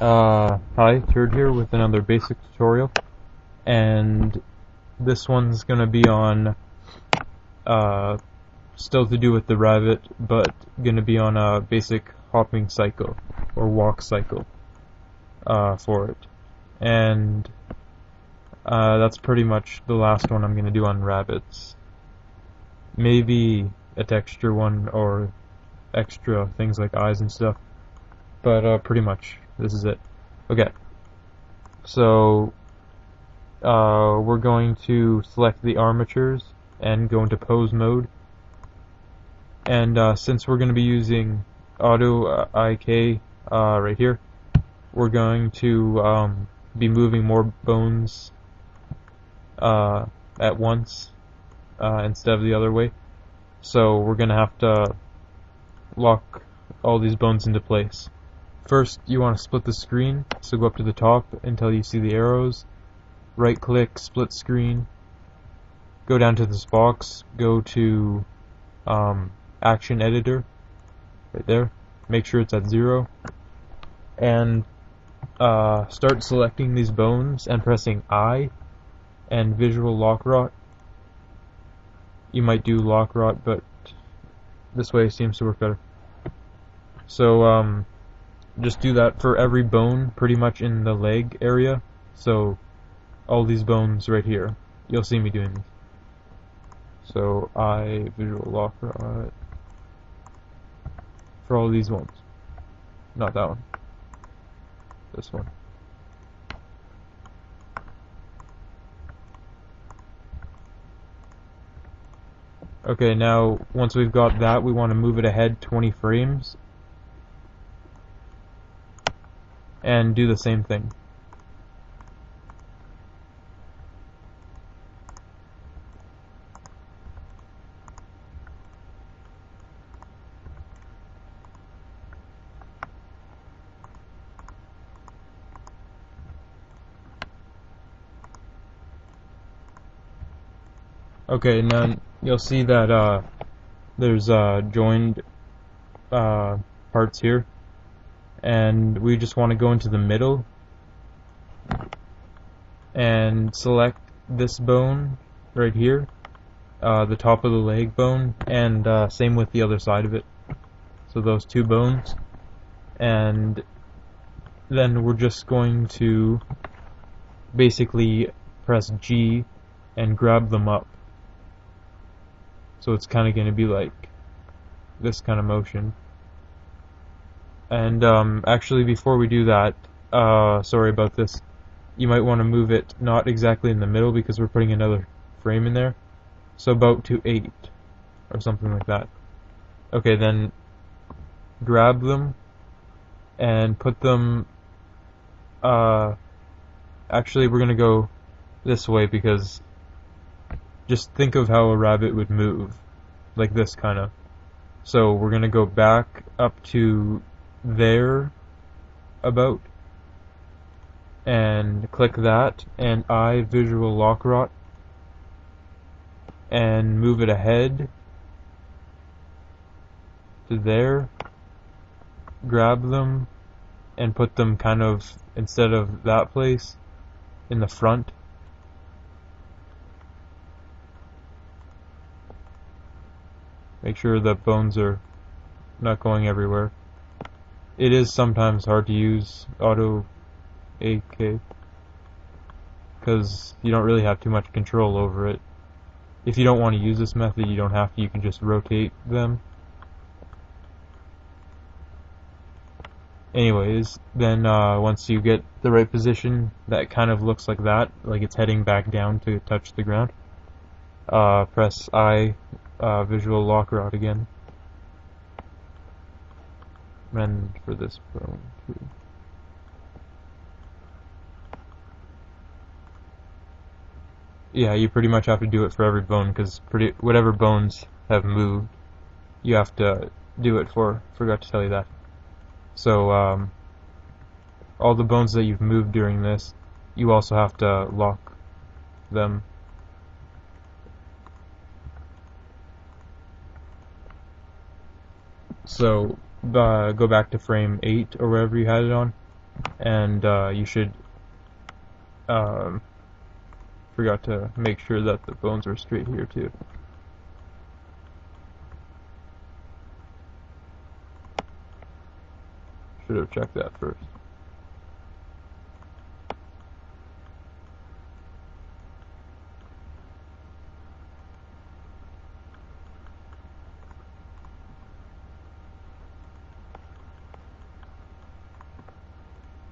Hi, Turd here with another basic tutorial, and this one's gonna be on, still to do with the rabbit, but gonna be on a basic hopping cycle, or walk cycle, for it. And, that's pretty much the last one I'm gonna do on rabbits. Maybe a texture one, or extra things like eyes and stuff, but, pretty much, this is it. Okay, so we're going to select the armatures and go into pose mode. And since we're going to be using auto IK right here, we're going to be moving more bones at once instead of the other way. So we're going to have to lock all these bones into place. First, you want to split the screen, so go up to the top until you see the arrows, right click, split screen, go down to this box, go to action editor, right there, make sure it's at 0, and start selecting these bones and pressing I and visual lock rot. You might do lock rot, but this way seems to work better. So just do that for every bone pretty much in the leg area. So all these bones right here, you'll see me doing this. So I visual lock rot for all these ones. Not that one. This one. Okay, now once we've got that, we want to move it ahead 20 frames and do the same thing. Okay, and then you'll see that there's joined parts here, and we just want to go into the middle and select this bone right here, the top of the leg bone, and same with the other side of it. So those two bones, and then we're just going to basically press G and grab them up. So it's kind of going to be like this kind of motion. And actually, before we do that, sorry about this, you might want to move it not exactly in the middle because we're putting another frame in there. So about to 8 or something like that. Okay, then grab them and put them, actually we're going to go this way because just think of how a rabbit would move, like this kind of. So we're going to go back up to there, about, and click that, and I visual lock rot, and move it ahead to there, grab them, and put them kind of, instead of that place, in the front. Make sure the bones are not going everywhere. It is sometimes hard to use auto AK because you don't really have too much control over it. If you don't want to use this method, you don't have to. You can just rotate them. Anyways, then once you get the right position that kind of looks like that, like it's heading back down to touch the ground, press I visual lock rot again. And for this bone too. Yeah, you pretty much have to do it for every bone because whatever bones have moved, you have to do it for. Forgot to tell you that. So all the bones that you've moved during this, you also have to lock them. So go back to frame 8 or wherever you had it on, and you should forgot to make sure that the bones are straight here too. Should have checked that first.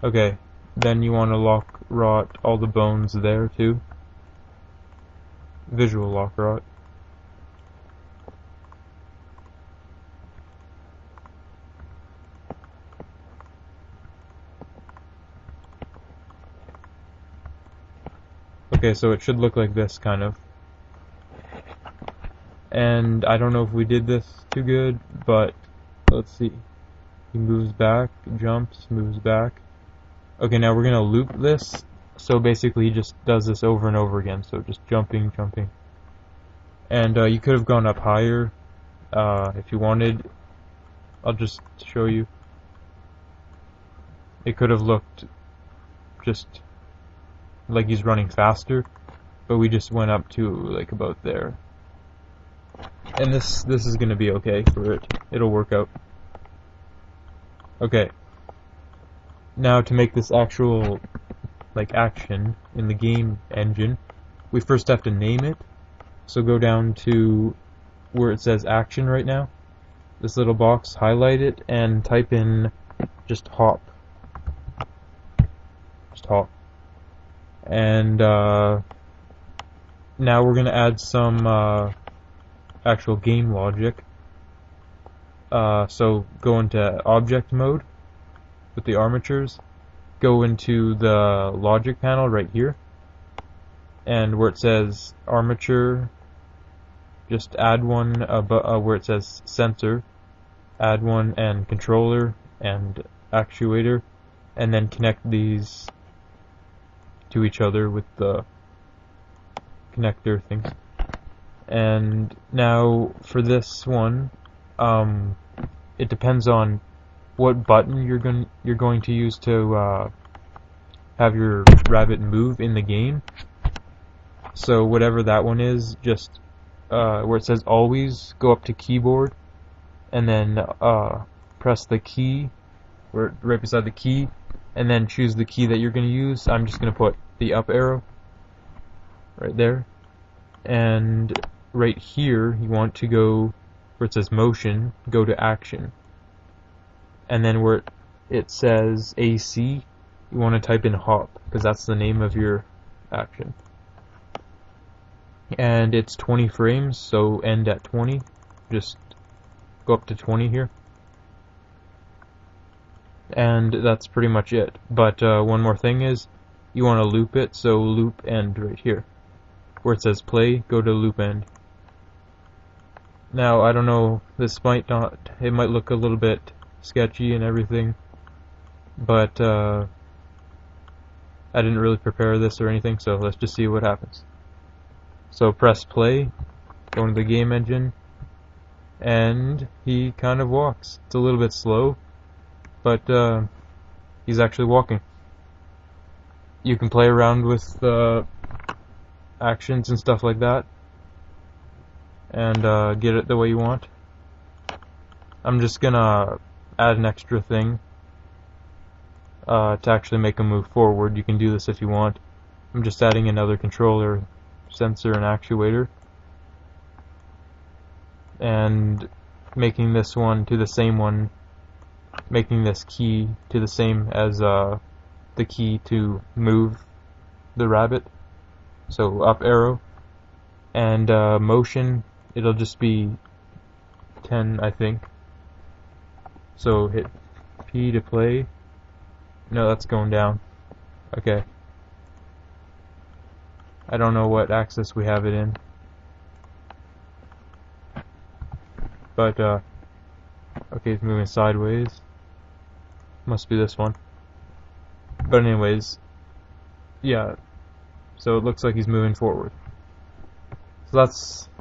Okay, then you want to lock rot all the bones there too. Visual lock rot. Okay, so it should look like this, kind of. And I don't know if we did this too good, but let's see. He moves back, jumps, moves back. Okay, now we're gonna loop this. So basically he just does this over and over again, so just jumping, jumping. And you could have gone up higher if you wanted. I'll just show you. It could have looked just like he's running faster, but we just went up to like about there. And this is gonna be okay for it. It'll work out. Okay. Now to make this actual like action in the game engine, we first have to name it. So go down to where it says action right now. This little box, highlight it and type in just hop. Just hop. And now we're gonna add some actual game logic. So go into object mode with the armatures, go into the logic panel right here, and where it says armature, just add one where it says sensor, add one, and controller and actuator, and then connect these to each other with the connector things. And now for this one, it depends on what button you're going to use to have your rabbit move in the game. So whatever that one is, just where it says always, go up to keyboard and then press the key right beside the key, and then choose the key that you're going to use. I'm just going to put the up arrow right there, and right here you want to go where it says motion, go to action, and then where it says AC, you want to type in hop, because that's the name of your action. And it's 20 frames, so end at 20. Just go up to 20 here. And that's pretty much it. But one more thing is, you want to loop it, so loop end right here. Where it says play, go to loop end. Now, I don't know, this might not, it might look a little bit sketchy and everything, but I didn't really prepare this or anything, so let's just see what happens. So press play, go into the game engine, and he kind of walks. It's a little bit slow, but he's actually walking. You can play around with the actions and stuff like that, and get it the way you want. I'm just gonna add an extra thing to actually make him move forward. You can do this if you want. I'm just adding another controller, sensor, and actuator, and making this one to the same one, making this key to the same as the key to move the rabbit. So up arrow, and motion, it'll just be 10, I think. So hit P to play. No, that's going down. Okay. I don't know what axis we have it in. But, okay, it's moving sideways. Must be this one. But anyways, yeah. So it looks like he's moving forward. So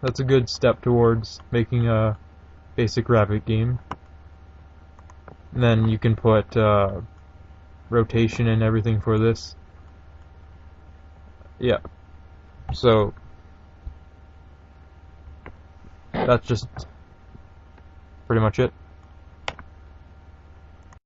that's a good step towards making a basic rabbit game. And then you can put rotation and everything for this. Yeah, so that's just pretty much it.